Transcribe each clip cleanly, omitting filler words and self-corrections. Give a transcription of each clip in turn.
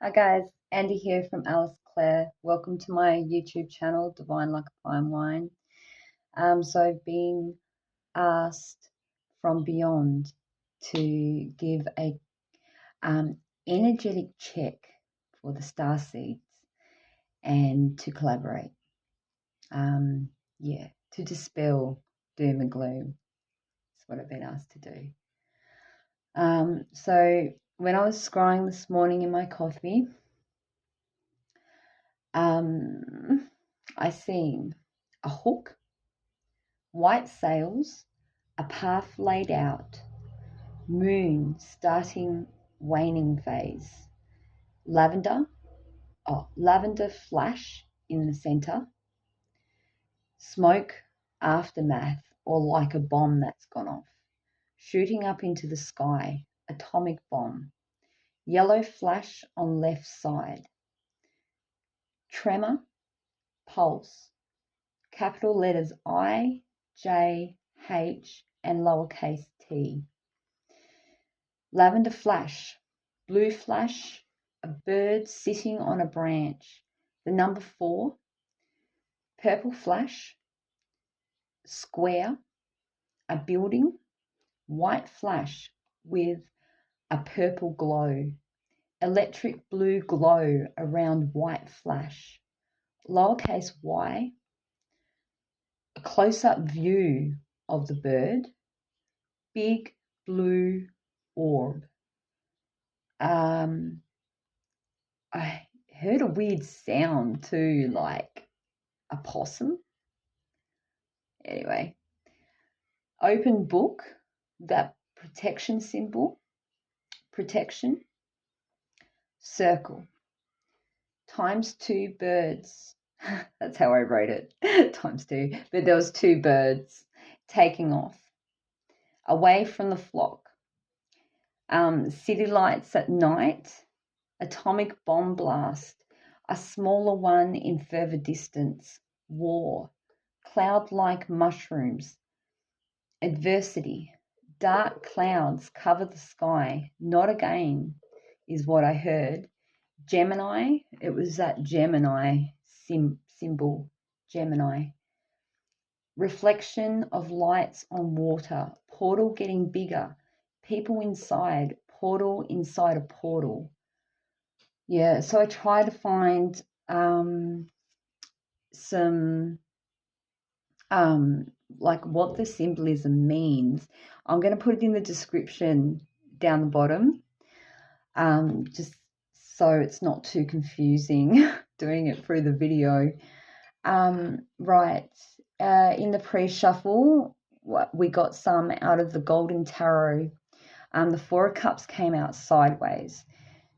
Hi guys, Andy here from Alice Clare. Welcome to my YouTube channel, Divine Like a Fine Wine. So I've been asked from beyond to give a energetic check for the star seeds and to collaborate. To dispel doom and gloom. That's what I've been asked to do. So when I was scrying this morning in my coffee, I seen a hook, white sails, a path laid out, moon starting waning phase, lavender flash in the center, smoke aftermath or like a bomb that's gone off, shooting up into the sky, atomic bomb, yellow flash on left side, tremor, pulse, capital letters I, J, H, and lowercase t. Lavender flash, blue flash, a bird sitting on a branch. The number 4, purple flash, square, a building, white flash with a purple glow, electric blue glow around white flash. Lowercase y, a close-up view of the bird, big blue orb. I heard a weird sound too, like a possum. Anyway, open book, that protection symbol, protection, circle, times 2 birds. That's how I wrote it, times 2. But there was 2 birds taking off away from the flock. City lights at night, atomic bomb blast, a smaller one in further distance, war, cloud-like mushrooms, adversity, dark clouds cover the sky, not again, is what I heard. Gemini, it was that Gemini symbol, Gemini. Reflection of lights on water, portal getting bigger, people inside, portal inside a portal. Yeah, so I try to find some like what the symbolism means. I'm going to put it in the description down the bottom, just so it's not too confusing doing it through the video. Right, in the pre-shuffle, we got some out of the Golden Tarot. The 4 of Cups came out sideways.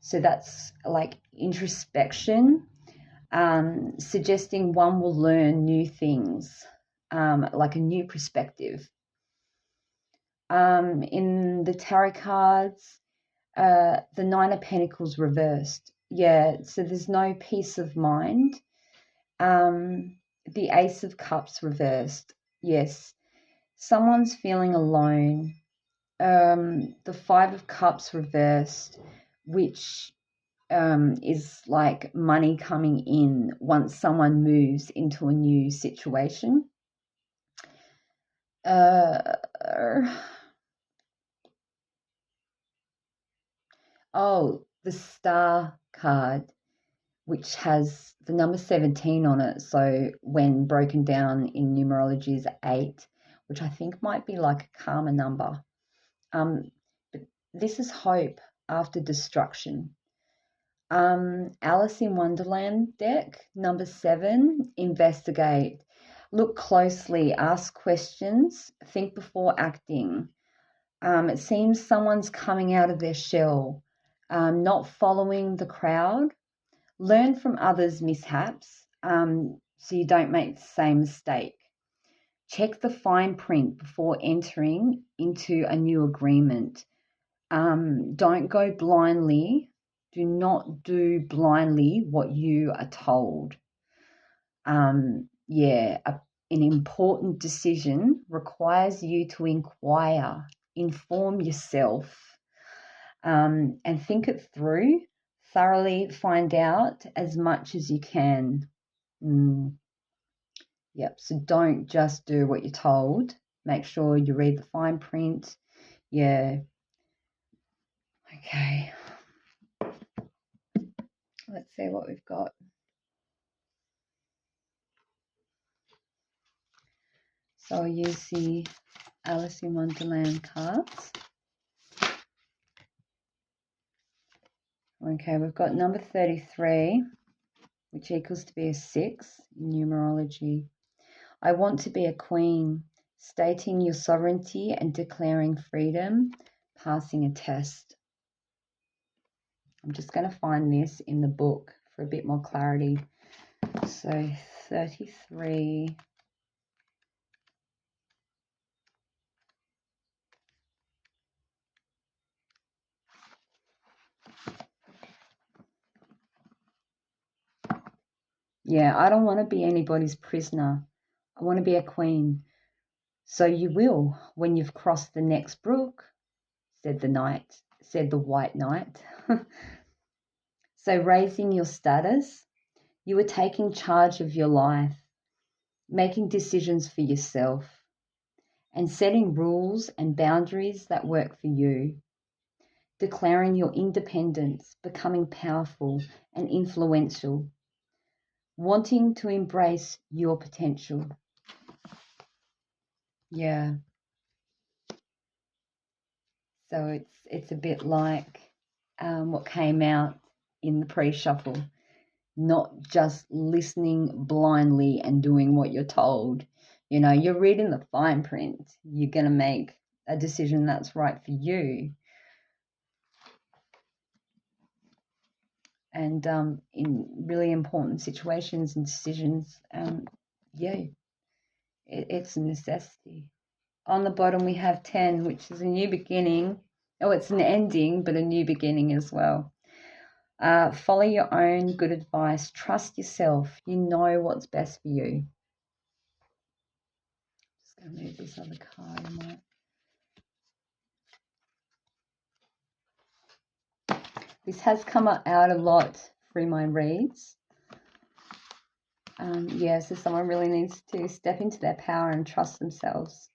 So that's like introspection, suggesting one will learn new things, like a new perspective. In the tarot cards, the 9 of Pentacles reversed. Yeah, so there's no peace of mind. The Ace of Cups reversed. Yes, someone's feeling alone. The 5 of Cups reversed, which is like money coming in once someone moves into a new situation. The Star card, which has the number 17 on it. So when broken down in numerology is 8, which I think might be like a karma number. But this is hope after destruction. Alice in Wonderland deck, number 7, investigate. Look closely, ask questions, think before acting. It seems someone's coming out of their shell, not following the crowd. Learn from others' mishaps, so you don't make the same mistake. Check the fine print before entering into a new agreement. Don't go blindly. Do not do blindly what you are told. An important decision requires you to inquire, inform yourself, and think it through thoroughly find out as much as you can. Yep, so don't just do what you're told. Make sure you read the fine print. Yeah. Okay. Let's see what we've got. So I'll use the Alice in Wonderland cards. Okay, we've got number 33, which equals to be a 6 in numerology. I want to be a queen, stating your sovereignty and declaring freedom, passing a test. I'm just going to find this in the book for a bit more clarity. So 33. Yeah, I don't want to be anybody's prisoner. I want to be a queen. So you will when you've crossed the next brook, said the white knight. So raising your status, you are taking charge of your life, making decisions for yourself, and setting rules and boundaries that work for you, declaring your independence, becoming powerful and influential, wanting to embrace your potential. Yeah. So it's a bit like what came out in the pre-shuffle, not just listening blindly and doing what you're told. You know, you're reading the fine print. You're going to make a decision that's right for you. And in really important situations and decisions, it's a necessity. On the bottom, we have 10, which is a new beginning. Oh, it's an ending, but a new beginning as well. Follow your own good advice. Trust yourself. You know what's best for you. Just going to move this other card. This has come out a lot through my reads. So someone really needs to step into their power and trust themselves.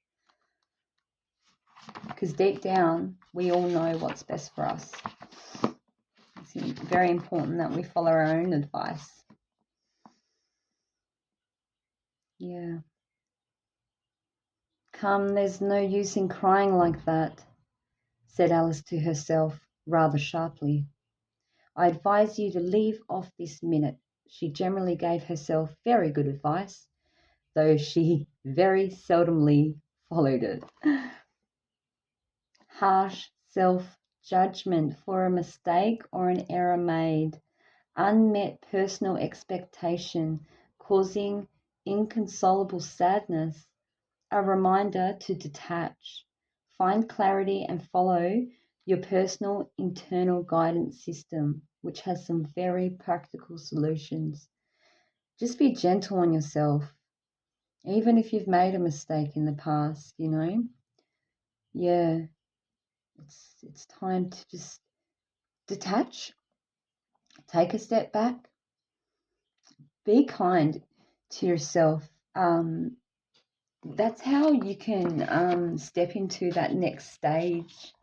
Because deep down, we all know what's best for us. It's very important that we follow our own advice. Yeah. Come, there's no use in crying like that, said Alice to herself rather sharply. I advise you to leave off this minute. She generally gave herself very good advice, though she very seldomly followed it. Harsh self-judgment for a mistake or an error made, unmet personal expectation causing inconsolable sadness, a reminder to detach, find clarity and follow your personal internal guidance system, which has some very practical solutions. Just be gentle on yourself, even if you've made a mistake in the past, you know. Yeah, it's time to just detach, take a step back, be kind to yourself. That's how you can step into that next stage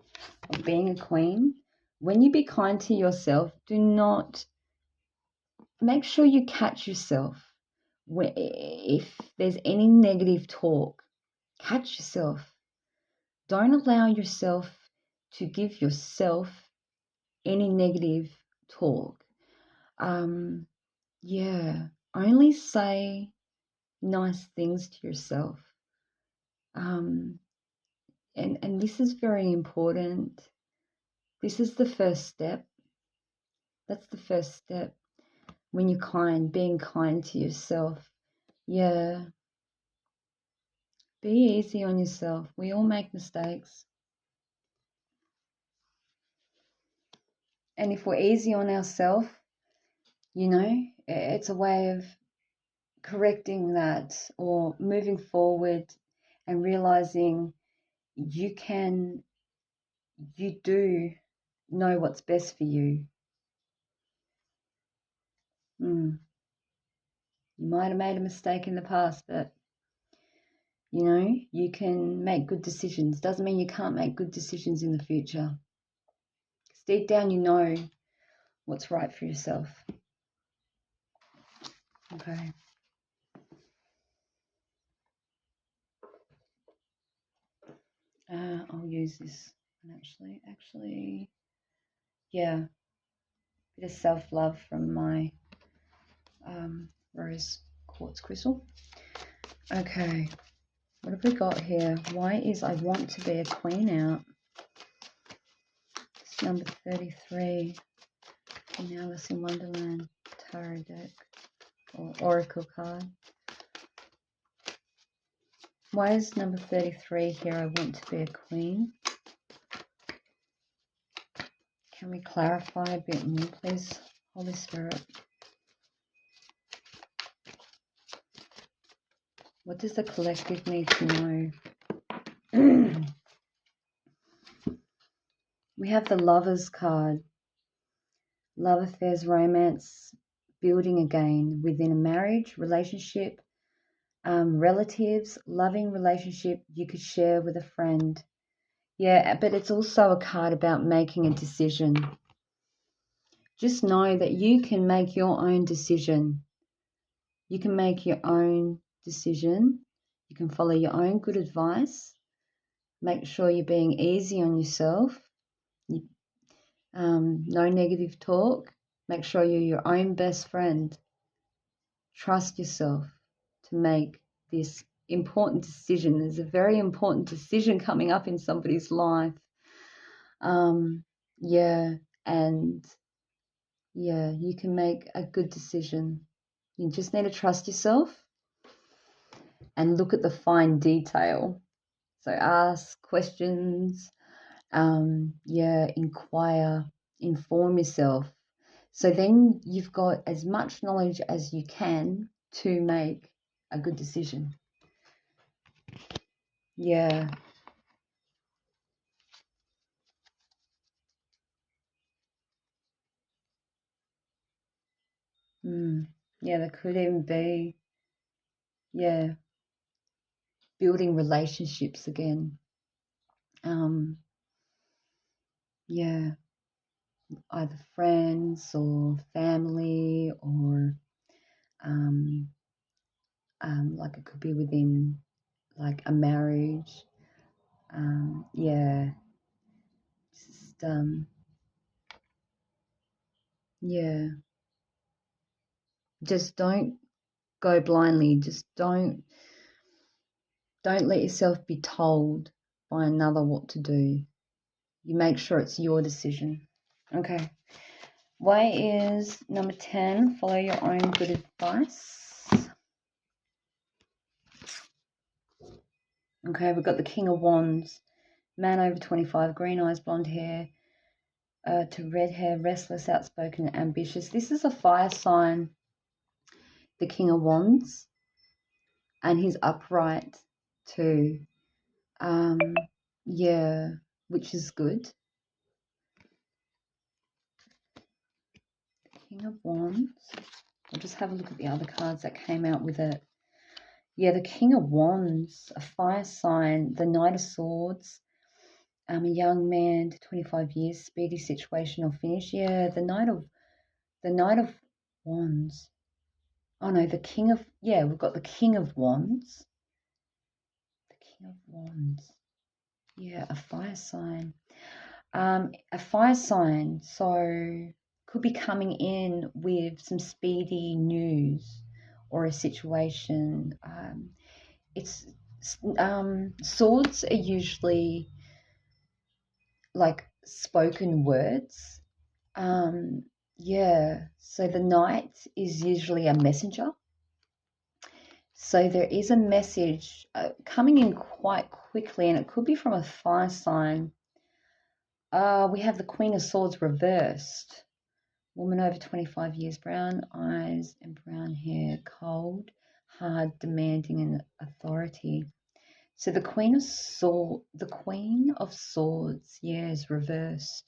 of being a queen. When you be kind to yourself, do not make sure you catch yourself. If there's any negative talk, catch yourself. Don't allow yourself to give yourself any negative talk. Only say nice things to yourself. And this is very important. This is the first step. That's the first step. When you're kind, being kind to yourself. Yeah. Be easy on yourself. We all make mistakes. And if we're easy on ourselves, you know, it's a way of correcting that or moving forward and realizing you do know what's best for you. You might have made a mistake in the past, but you know, you can make good decisions. Doesn't mean you can't make good decisions in the future. Because deep down you know what's right for yourself. Okay. I'll use this one actually. Yeah. Bit of self-love from my rose quartz crystal. Okay. What have we got here? Why is I want to be a queen out? It's number 33 in Alice in Wonderland tarot deck or oracle card. Why is number 33 here? I want to be a queen. Can we clarify a bit more, please, Holy Spirit? What does the collective need to know? We have the Lovers card. Love affairs, romance, building again within a marriage, relationship, relatives, loving relationship you could share with a friend. Yeah, but it's also a card about making a decision. Just know that you can make your own decision. You can make your own decision. You can follow your own good advice. Make sure you're being easy on yourself. No negative talk. Make sure you're your own best friend. Trust yourself to make this important decision. There's a very important decision coming up in somebody's life. You can make a good decision. You just need to trust yourself and look at the fine detail. So ask questions, inquire, inform yourself. So then you've got as much knowledge as you can to make a good decision. Yeah. Yeah, there could even be, building relationships again. Either friends or family or like it could be within like a marriage. Just don't go blindly. Just don't let yourself be told by another what to do. You make sure it's your decision. Okay. Why is number 10, follow your own good advice? Okay, we've got the King of Wands. Man over 25, green eyes, blonde hair, to red hair, restless, outspoken, ambitious. This is a fire sign, the King of Wands, and he's upright too. Which is good. The King of Wands. I'll just have a look at the other cards that came out with it. Yeah, the King of Wands, a fire sign, the Knight of Swords, a young man to 25 years, speedy situational finish. Yeah, the Knight of Wands. Oh no, we've got the King of Wands. The King of Wands. Yeah, a fire sign. So could be coming in with some speedy news or a situation. Swords are usually like spoken words. So the knight is usually a messenger. So there is a message coming in quite quickly, and it could be from a fire sign. We have the Queen of Swords reversed. Woman over 25 years, brown eyes and brown hair, cold, hard, demanding, and authority. So the Queen of Swords, is reversed.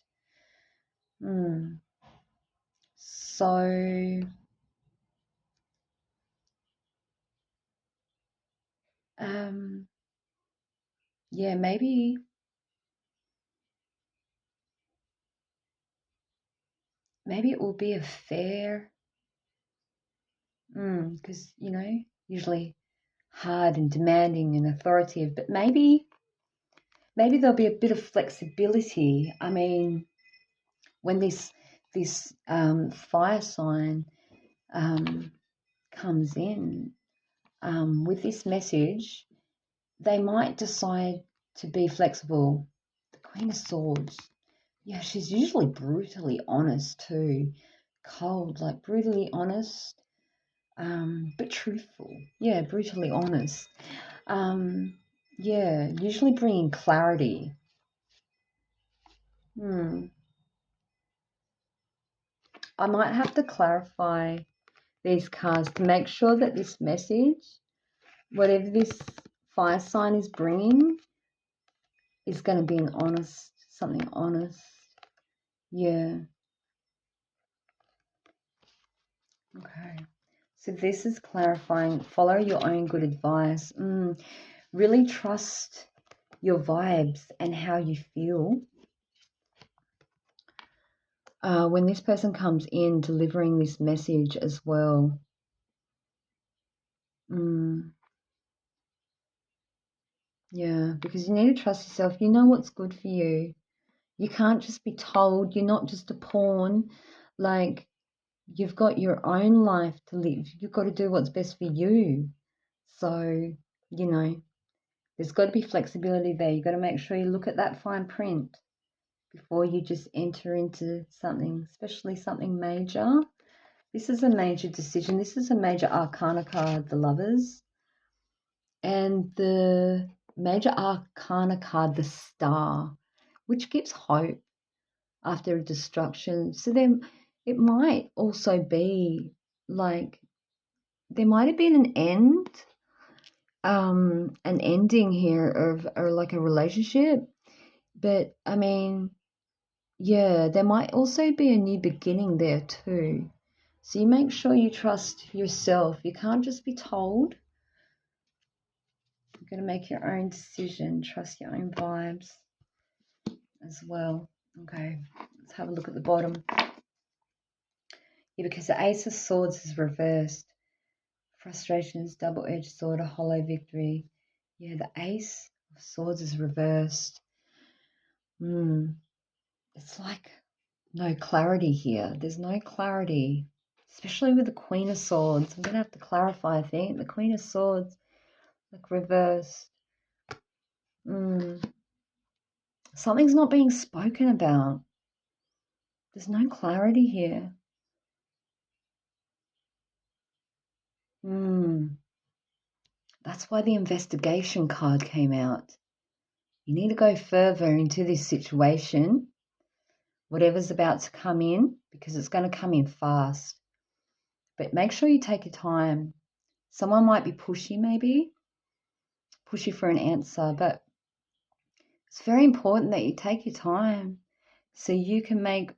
So Yeah, maybe it will be a fair, because, usually hard and demanding and authoritative, but maybe there'll be a bit of flexibility. I mean, when this fire sign comes in with this message, they might decide to be flexible. The Queen of Swords. Yeah, she's usually brutally honest too. Cold, like brutally honest, but truthful. Yeah, brutally honest. Yeah, usually bringing clarity. I might have to clarify these cards to make sure that this message, whatever this fire sign is bringing, is going to be something honest. Yeah. Okay. So this is clarifying, follow your own good advice. Really trust your vibes and how you feel. When this person comes in delivering this message as well. Yeah, because you need to trust yourself. You know what's good for you. You can't just be told. You're not just a pawn. Like, you've got your own life to live. You've got to do what's best for you. So, there's got to be flexibility there. You've got to make sure you look at that fine print before you just enter into something, especially something major. This is a major decision. This is a major arcana card, the Lovers. And the major arcana card, the Star, which gives hope after a destruction. So then it might also be like there might have been an end, an ending here or like a relationship. But I mean, yeah, there might also be a new beginning there too. So you make sure you trust yourself. You can't just be told. You're going to make your own decision. Trust your own vibes as well. Okay, let's have a look at the bottom. Yeah, because the Ace of Swords is reversed. Frustrations, double-edged sword, a hollow victory. Yeah, the Ace of Swords is reversed. It's like no clarity here. There's no clarity, especially with the Queen of Swords. I'm going to have to clarify, I think. The Queen of Swords, like reversed. Something's not being spoken about. There's no clarity here. That's why the investigation card came out. You need to go further into this situation, whatever's about to come in, because it's going to come in fast. But make sure you take your time. Someone might be pushy, maybe, pushy for an answer, but it's very important that you take your time so you can make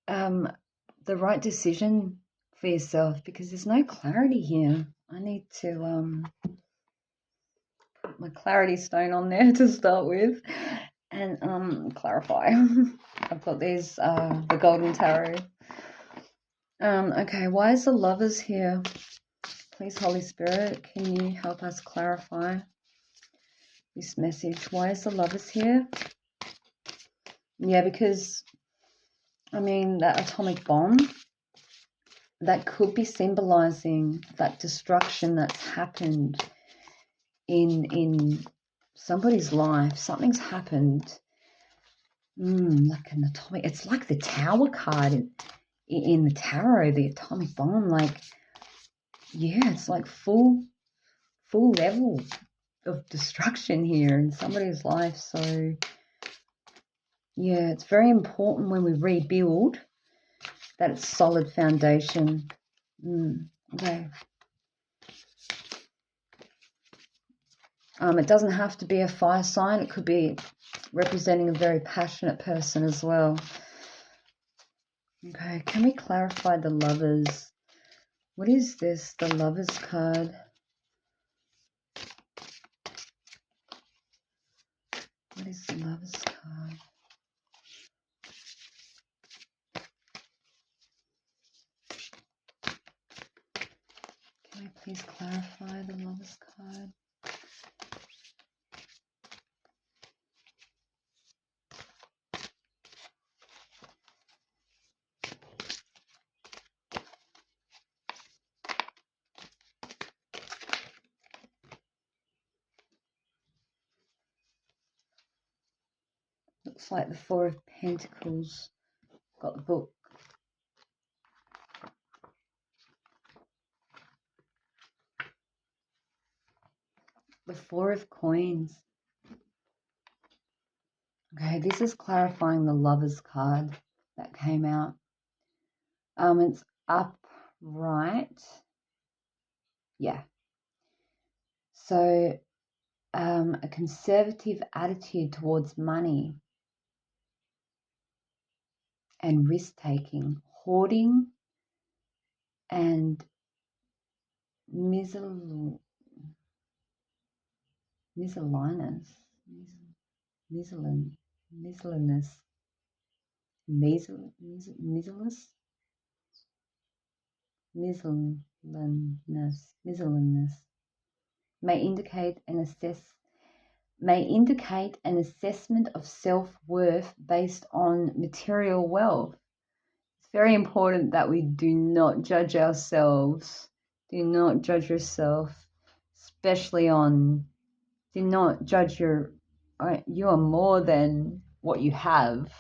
the right decision for yourself, because there's no clarity here. I need to put my clarity stone on there to start with and clarify. I've got these, the Golden Tarot. Okay, why is the Lovers here? Please, Holy Spirit, can you help us clarify this message? Why is the Lovers here? Yeah, because, I mean, that atomic bomb, that could be symbolizing that destruction that's happened in somebody's life. Something's happened. Like an atomic, it's like the Tower card in the tarot, the atomic bomb. Like, yeah, it's like full level of destruction here in somebody's life. So yeah, it's very important when we rebuild that it's solid foundation. Okay. It doesn't have to be a fire sign. It could be representing a very passionate person as well. Okay, can we clarify the Lovers? What is this? The Lovers card. What is the Lover's card? Can I please clarify the Lover's card? Looks like the Four of Pentacles. Got the book. The Four of Coins. Okay, this is clarifying the Lover's card that came out. It's upright. Yeah. So, a conservative attitude towards money and risk-taking, hoarding and miscellaneous. May indicate an assessment of self-worth based on material wealth. It's very important that we do not judge ourselves. Do not judge yourself, especially on, do not judge you are more than what you have,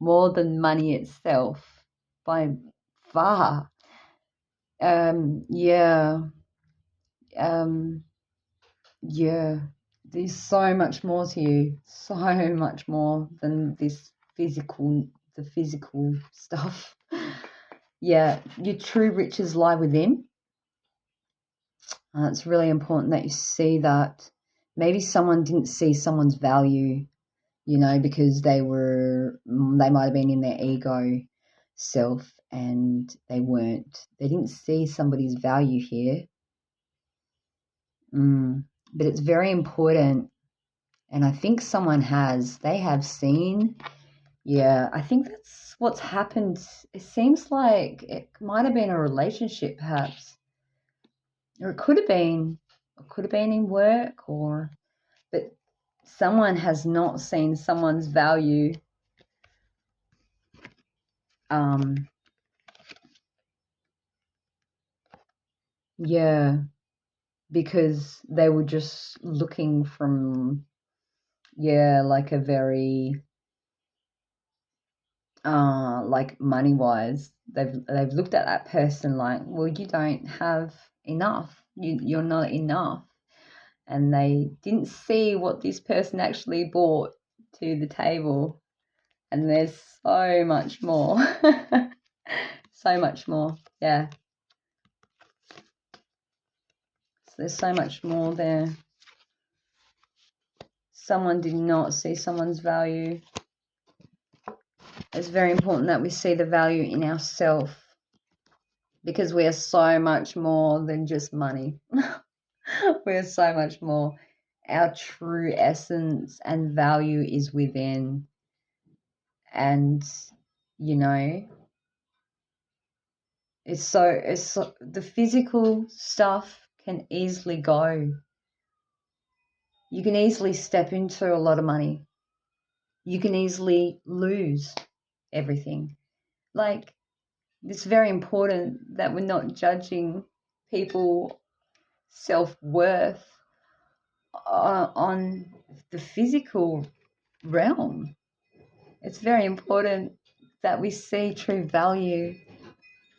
more than money itself by far. Yeah. There's so much more to you, so much more than the physical stuff. Yeah, your true riches lie within. It's really important that you see that. Maybe someone didn't see someone's value, because they might have been in their ego self and they didn't see somebody's value here. But it's very important, and I think they have seen. Yeah, I think that's what's happened. It seems like it might have been a relationship, perhaps, or it could have been in work, but someone has not seen someone's value. Yeah, because they were just looking from, like a very, like money-wise, they've looked at that person like, well, you don't have enough. You're not enough. And they didn't see what this person actually brought to the table. And there's so much more. So much more. Yeah. So there's so much more there. Someone did not see someone's value. It's very important that we see the value in ourselves, because we are so much more than just money. We are so much more. Our true essence and value is within. And, it's so the physical stuff can easily go. You can easily step into a lot of money. You can easily lose everything. Like, it's very important that we're not judging people's self-worth on the physical realm. It's very important that we see true value,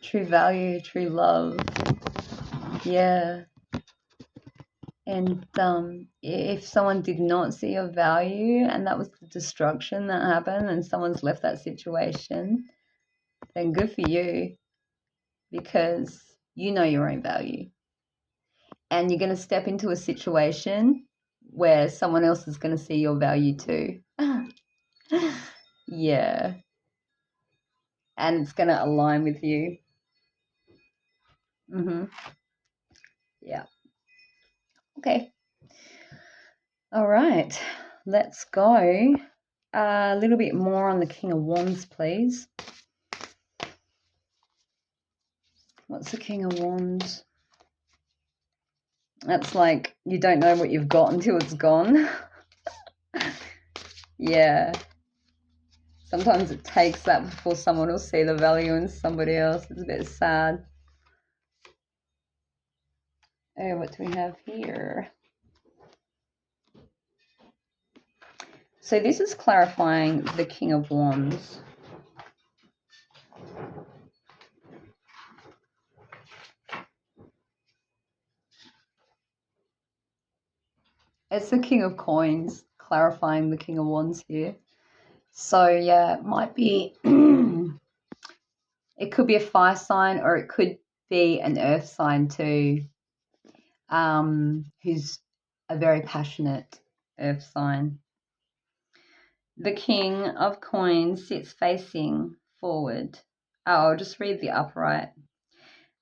true love. Yeah. And if someone did not see your value and that was the destruction that happened and someone's left that situation, then good for you, because you know your own value. And you're going to step into a situation where someone else is going to see your value too. Yeah. And it's going to align with you. Yeah. Okay. All right. let's go a little bit more on the King of Wands, please. What's the King of Wands? That's like you don't know what you've got until it's gone. Yeah. Sometimes it takes that before someone will see the value in somebody else. It's a bit sad. Oh, what do we have here? So this is clarifying the King of Wands. It's the King of Coins, clarifying the King of Wands here. So, yeah, it might be, it could be a fire sign or it could be an earth sign too, who's a very passionate earth sign. The King of Coins sits facing forward. Oh, I'll just read the upright.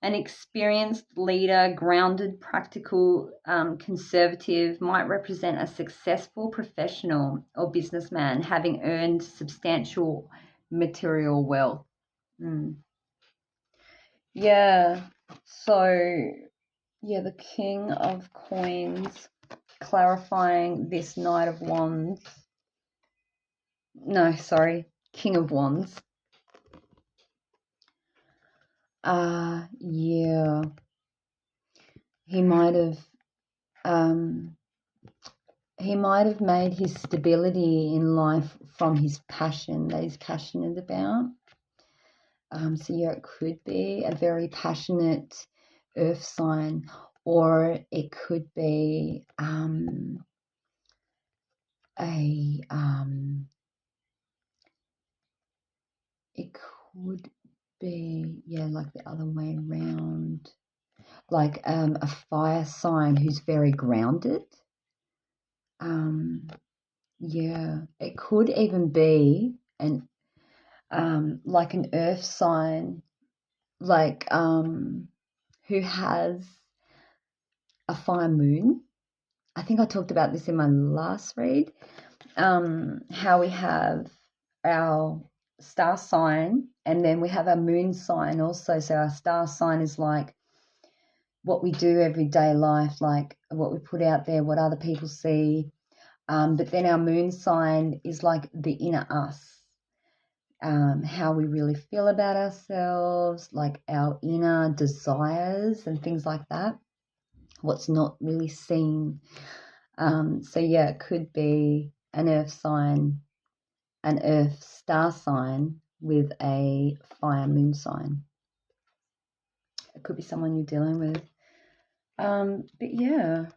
An experienced leader, grounded, practical, conservative, might represent a successful professional or businessman having earned substantial material wealth. Yeah, so, yeah, the King of Coins, clarifying this Knight of Wands. No, sorry, King of Wands. Yeah, he might have made his stability in life from his passion that he's passionate about. So yeah, it could be a very passionate earth sign, or it could be it could be, yeah, like the other way around, like a fire sign who's very grounded. Yeah, it could even be like an earth sign, like who has a fire moon. I think I talked about this in my last read. How we have our star sign and then we have our moon sign also. So our star sign is like what we do everyday life, like what we put out there, what other people see. But then our moon sign is like the inner us, how we really feel about ourselves, like our inner desires and things like that, what's not really seen. So, yeah, it could be an earth sign, an earth star sign with a fire moon sign. It could be someone you're dealing with. But, yeah.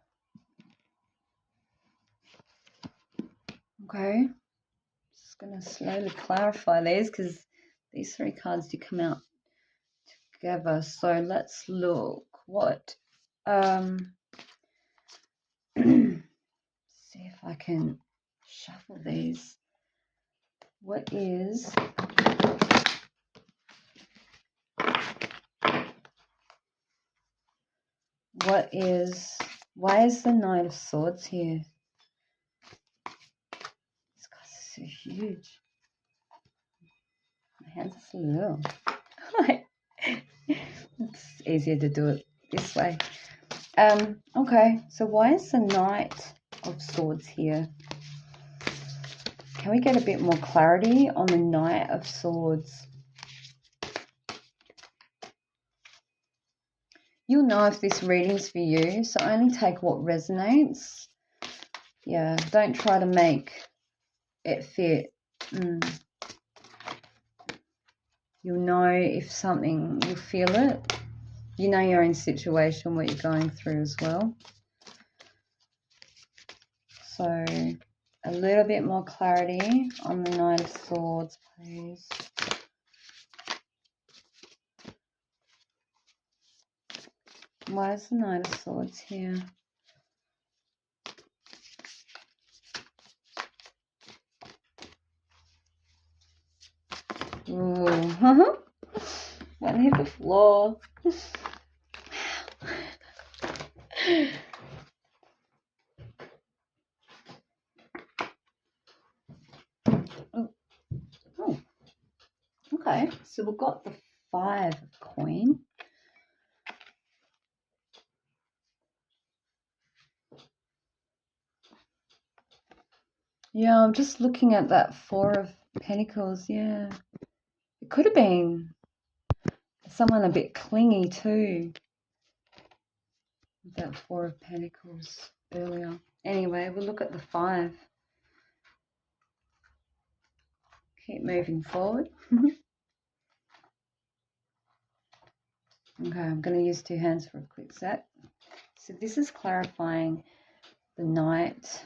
Okay. Just going to slowly clarify these because these three cards do come out together. So let's look what see if I can shuffle these. Why is the Knight of Swords here? These guys are so huge. My hands are so little. It's easier to do it this way. Okay, so why is the Knight of Swords here? Can we get a bit more clarity on the Knight of Swords? You'll know if this reading's for you, so only take what resonates. Yeah, don't try to make it fit. You'll know if something, you'll feel it. You know your own situation, what you're going through as well. So a little bit more clarity on the Knight of Swords, please. Why is the Knight of Swords here? Ooh. One hit the floor. Okay, so we've got the 5 of coin. Yeah, I'm just looking at that 4 of Pentacles. Yeah, it could have been someone a bit clingy too. That 4 of Pentacles earlier. Anyway, we'll look at the 5. Keep moving forward. Okay, I'm going to use 2 hands for a quick set. So this is clarifying the Knight.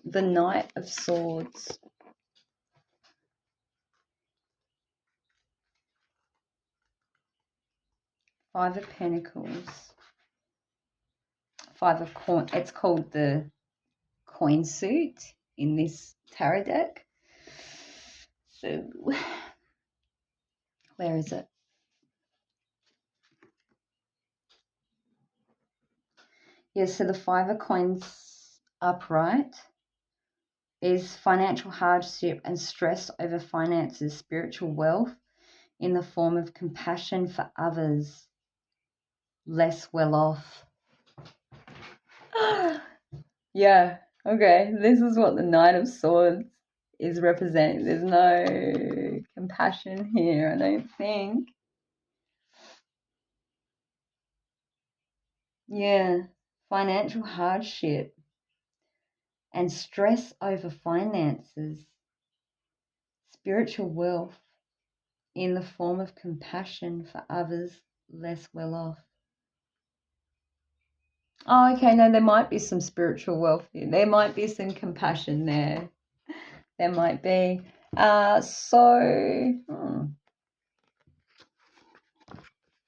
The Knight of Swords. Five of Pentacles. 5 of coin. It's called the coin suit in this tarot deck. So where is it? Yeah, so the 5 of coins upright is financial hardship and stress over finances, spiritual wealth in the form of compassion for others less well off. Yeah, okay, this is what the Knight of Swords is representing. There's no compassion here, I don't think. Yeah, financial hardship and stress over finances, spiritual wealth in the form of compassion for others less well off. Oh, okay, no, there might be some spiritual wealth here. There might be some compassion there. There might be.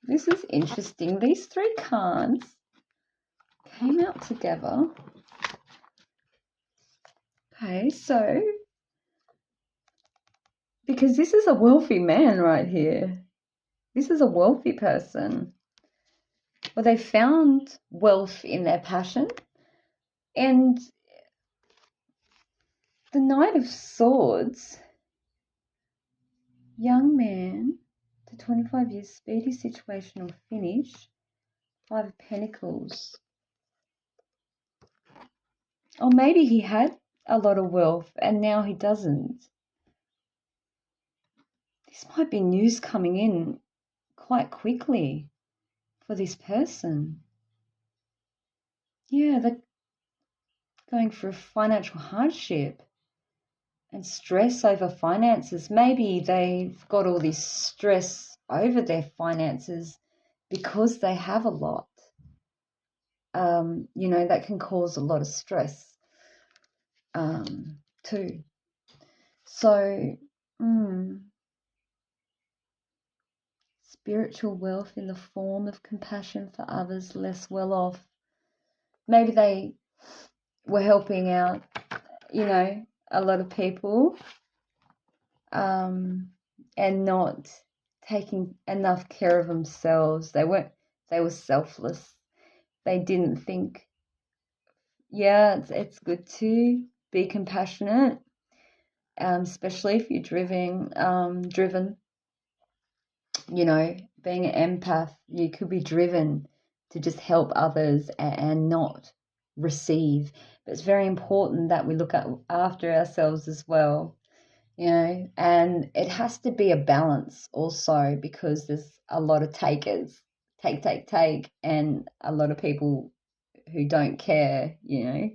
This is interesting. These 3 cards came out together. Okay, so because this is a wealthy man right here. This is a wealthy person. Well, they found wealth in their passion. And the Knight of Swords, young man to 25 years, speedy situational finish, 5 of Pentacles. Or maybe he had a lot of wealth and now he doesn't. This might be news coming in quite quickly for this person. Yeah, they're going through financial hardship and stress over finances. Maybe they've got all this stress over their finances because they have a lot. You know, that can cause a lot of stress too. So, spiritual wealth in the form of compassion for others less well off. Maybe they were helping out, you know, a lot of people and not taking enough care of themselves. They were selfless. They didn't think, yeah, it's good to be compassionate, especially if you're driven. You know, being an empath, you could be driven to just help others and not receive. But it's very important that we look after ourselves as well, you know, and it has to be a balance also, because there's a lot of takers, take, and a lot of people who don't care, you know,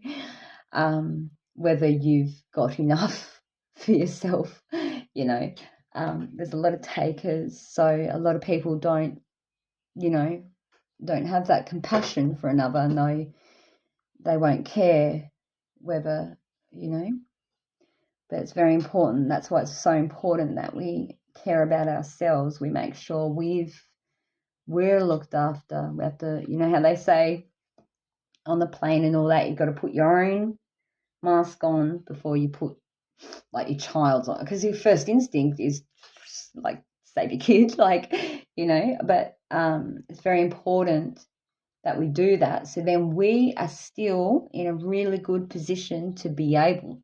whether you've got enough for yourself, you know. There's a lot of takers, so a lot of people don't have that compassion for another. No, they won't care whether, you know. But it's very important. That's why it's so important that we care about ourselves. We make sure we're looked after. We have to, you know how they say on the plane and all that, you've got to put your own mask on before you put like your child's on, because your first instinct is like save your kid, like, you know. But it's very important that we do that, so then we are still in a really good position to be able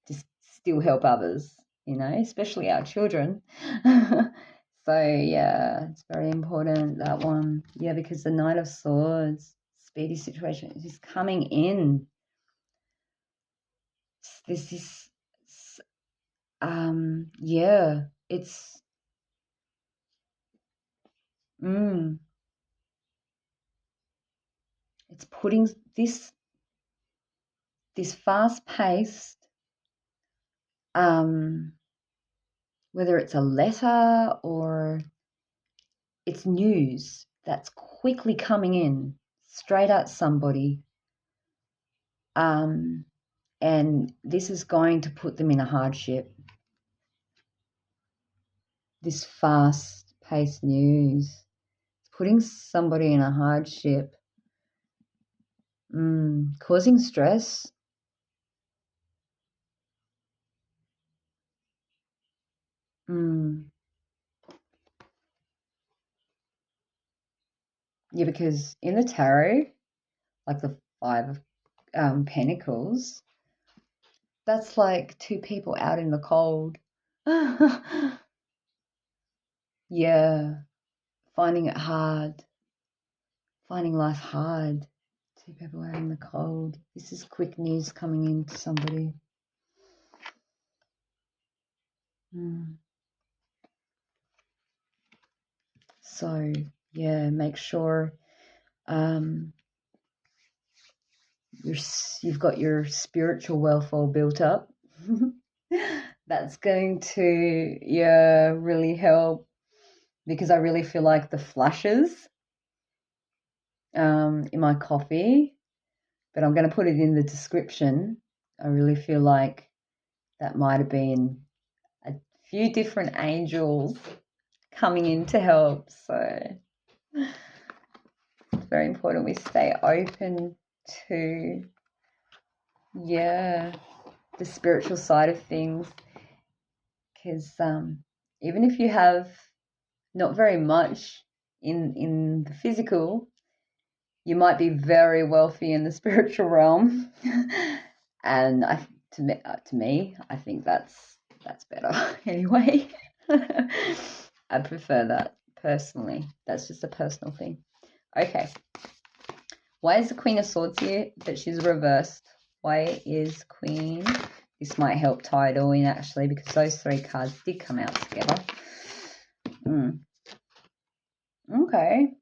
to still help others, you know, especially our children. So, yeah, it's very important, that one. Yeah, because the Knight of Swords, speedy situation, is coming in. This is, yeah, it's, it's putting this fast-paced, whether it's a letter or it's news that's quickly coming in straight at somebody, and this is going to put them in a hardship. This fast-paced news is putting somebody in a hardship, causing stress. Yeah, because in the tarot, like the Five of Pentacles, that's like two people out in the cold. Yeah, finding it hard, finding life hard. Two people out in the cold. This is quick news coming in to somebody. So, yeah, make sure you've got your spiritual wealth all built up. That's going to, yeah, really help, because I really feel like the flashes in my coffee, but I'm going to put it in the description. I really feel like that might have been a few different angels coming in to help. So it's very important we stay open to, yeah, the spiritual side of things, because even if you have not very much in the physical, you might be very wealthy in the spiritual realm. And to me, I think that's better anyway. I prefer that personally. That's just a personal thing. Okay. Why is the Queen of Swords here, but she's reversed? Why is Queen? This might help tie it all in, actually, because those three cards did come out together. Okay.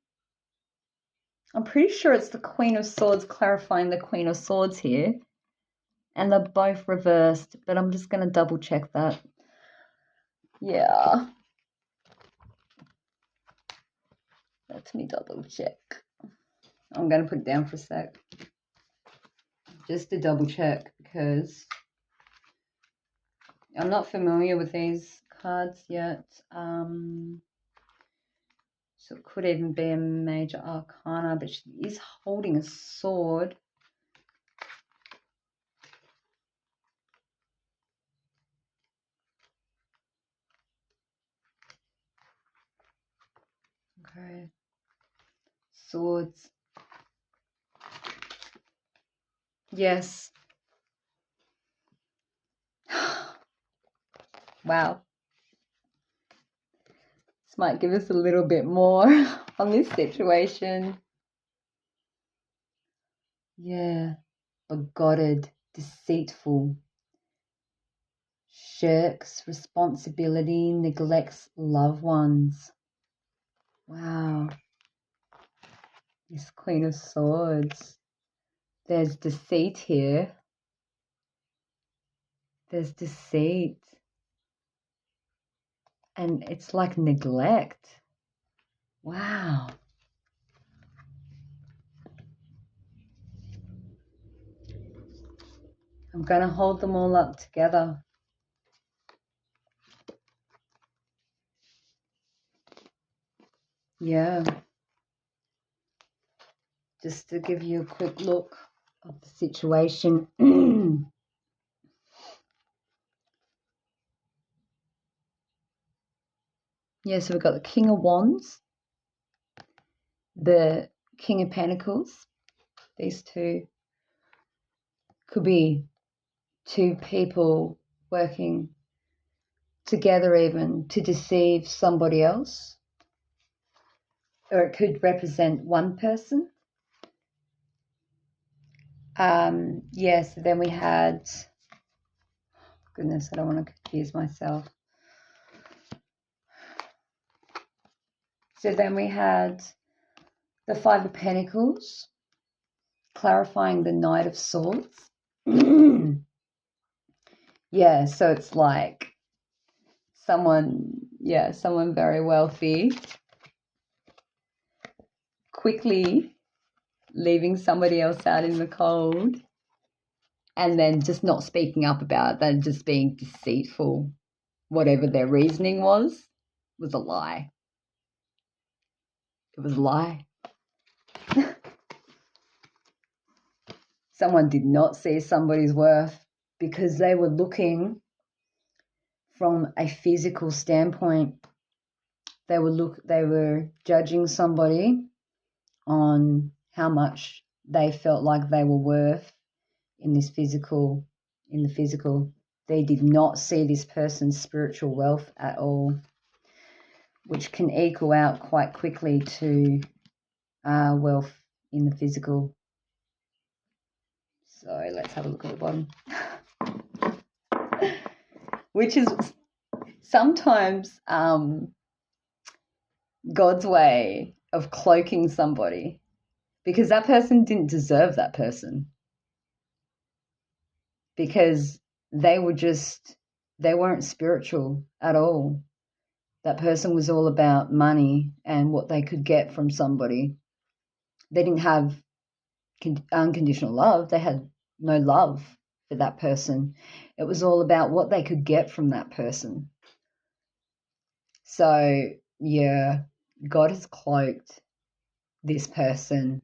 I'm pretty sure it's the Queen of Swords clarifying the Queen of Swords here. And they're both reversed, but I'm just going to double check that. Yeah. Let me double check. I'm going to put it down for a sec. Just to double check, because I'm not familiar with these cards yet. So it could even be a major arcana, but she is holding a sword. Okay. Swords. Yes. Wow. This might give us a little bit more on this situation. Yeah. Begotten, deceitful, shirks responsibility, neglects loved ones. Wow. This Queen of Swords. There's deceit here. There's deceit. And it's like neglect. Wow. I'm going to hold them all up together. Yeah. Just to give you a quick look of the situation. Yeah, so we've got the King of Wands, the King of Pentacles. These two could be two people working together even to deceive somebody else, or it could represent one person. Yes, then we had, goodness, I don't want to confuse myself. So then we had the Five of Pentacles, clarifying the Knight of Swords. Yeah, so it's like someone very wealthy, quickly leaving somebody else out in the cold, and then just not speaking up about it, then just being deceitful. Whatever their reasoning was a lie. It was a lie. Someone did not see somebody's worth because they were looking from a physical standpoint. They were judging somebody on how much they felt like they were worth in the physical. They did not see this person's spiritual wealth at all, which can equal out quite quickly to wealth in the physical. So let's have a look at the bottom. Which is sometimes God's way of cloaking somebody, because that person didn't deserve that person, because they weren't spiritual at all. That person was all about money and what they could get from somebody. They didn't have unconditional love. They had no love for that person. It was all about what they could get from that person. So, yeah, God has cloaked this person,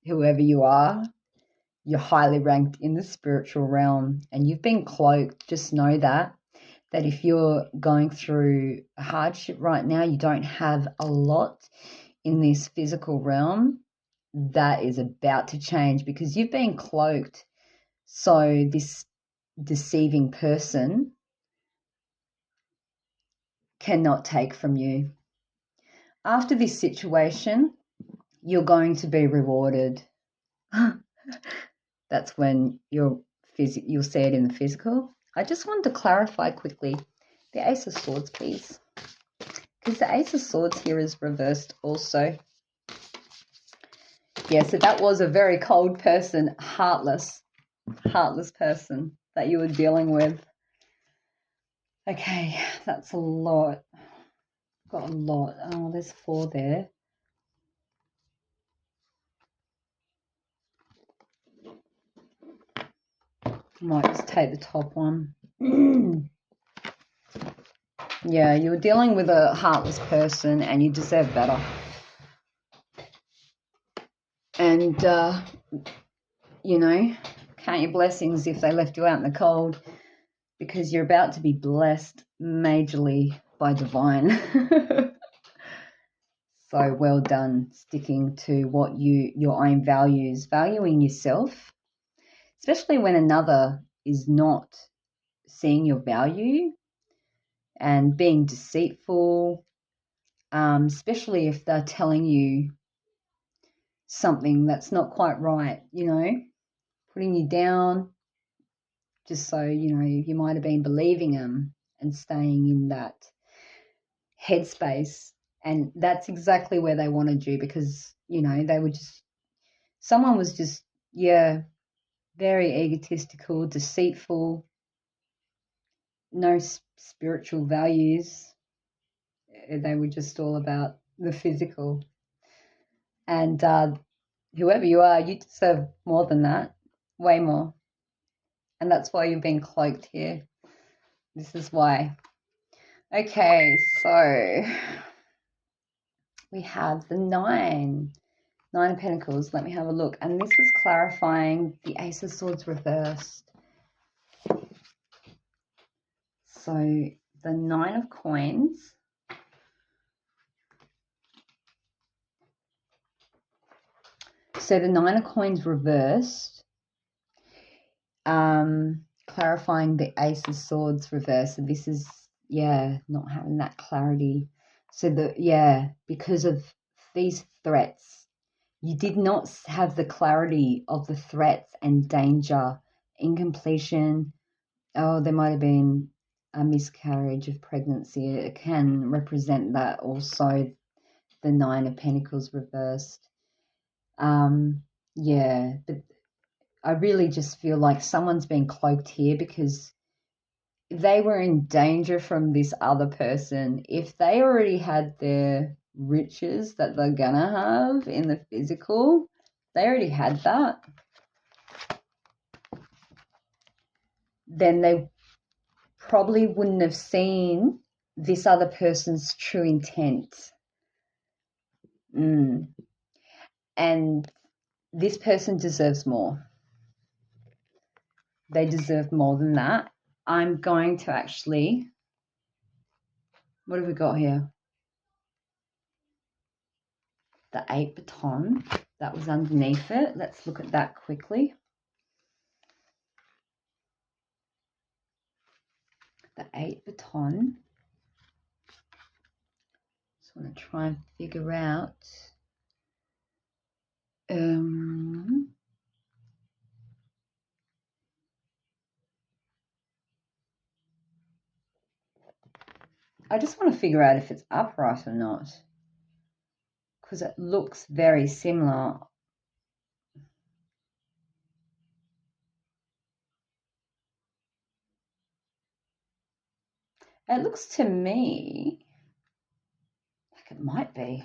whoever you are. You're highly ranked in the spiritual realm and you've been cloaked. Just know that if you're going through a hardship right now, you don't have a lot in this physical realm. That is about to change because you've been cloaked. So this deceiving person cannot take from you. After this situation, you're going to be rewarded. That's when you'll see it in the physical. I just wanted to clarify quickly the Ace of Swords, please, because the Ace of Swords here is reversed also. Yeah, so that was a very cold person, heartless person that you were dealing with. Okay, that's a lot. Got a lot. Oh, there's 4 there. Might just take the top one. Yeah, you were dealing with a heartless person and you deserve better. And, count your blessings if they left you out in the cold, because you're about to be blessed majorly by divine. So well done sticking to what your own values, valuing yourself, especially when another is not seeing your value and being deceitful, especially if they're telling you something that's not quite right, putting you down just so, you might have been believing them and staying in that headspace. And that's exactly where they wanted you, because, someone was just, very egotistical, deceitful, no spiritual values. They were just all about the physical. And whoever you are, you deserve more than that, way more. And that's why you're being cloaked here. This is why. Okay, so we have the 9 of Pentacles. Let me have a look. And this was clarifying the Ace of Swords reversed. So the 9 of Coins. So the 9 of Coins reversed, clarifying the Ace of Swords reversed. So this is yeah, not having that clarity. So because of these threats, you did not have the clarity of the threats and danger, incompletion. Oh, there might have been a miscarriage of pregnancy. It can represent that also, the Nine of Pentacles reversed. Yeah, but I really just feel like someone's been cloaked here because they were in danger from this other person. If they already had their riches that they're gonna have in the physical, they already had that, then they probably wouldn't have seen this other person's true intent. And this person deserves more. They deserve more than that. I'm going to actually, what have we got here? The 8 baton that was underneath it. Let's look at that quickly. The 8 baton. Just want to try and figure out. I just want to figure out if it's upright or not, because it looks very similar. It looks to me like it might be.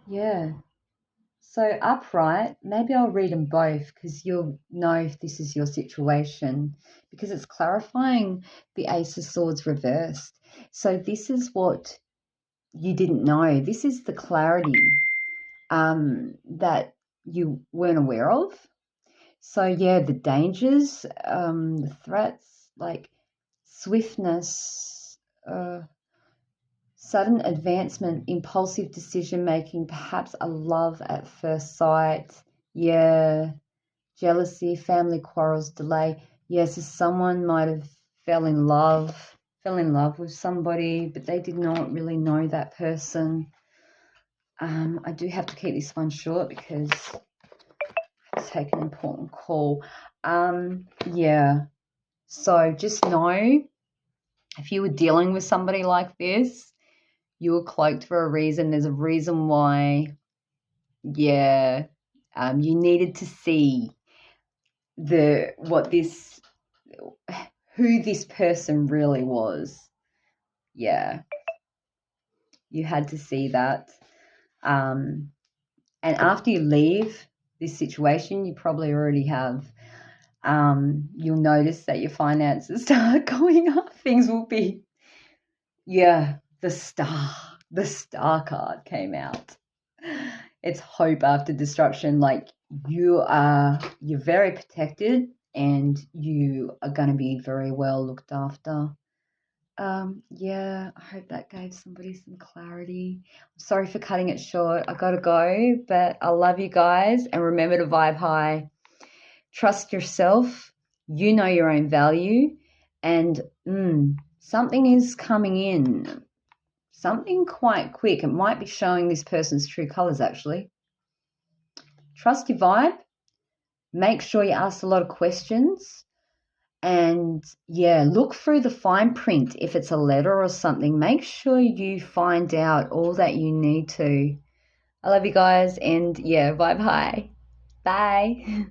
Yeah. So upright, maybe I'll read them both because you'll know if this is your situation, because it's clarifying the Ace of Swords reversed. So this is what you didn't know. This is the clarity that you weren't aware of. So yeah, the dangers, the threats, like swiftness, sudden advancement, impulsive decision-making, perhaps a love at first sight. Yeah, jealousy, family quarrels, delay. Yes, so someone might have fell in love with somebody, but they did not really know that person. I do have to keep this one short because I have to take an important call. Yeah, so just know if you were dealing with somebody like this, you were cloaked for a reason. There's a reason why, you needed to see who this person really was. Yeah, you had to see that. And after you leave this situation, you probably already have. You'll notice that your finances start going up. Things will be, the star card came out. It's hope after destruction. Like you're very protected and you are going to be very well looked after. I hope that gave somebody some clarity. I'm sorry for cutting it short. I gotta go, but I love you guys, and remember to vibe high. Trust yourself. You know your own value, and something is coming in. Something quite quick. It might be showing this person's true colors, actually. Trust your vibe. Make sure you ask a lot of questions. And, look through the fine print. If it's a letter or something, make sure you find out all that you need to. I love you guys, and, vibe high. Bye.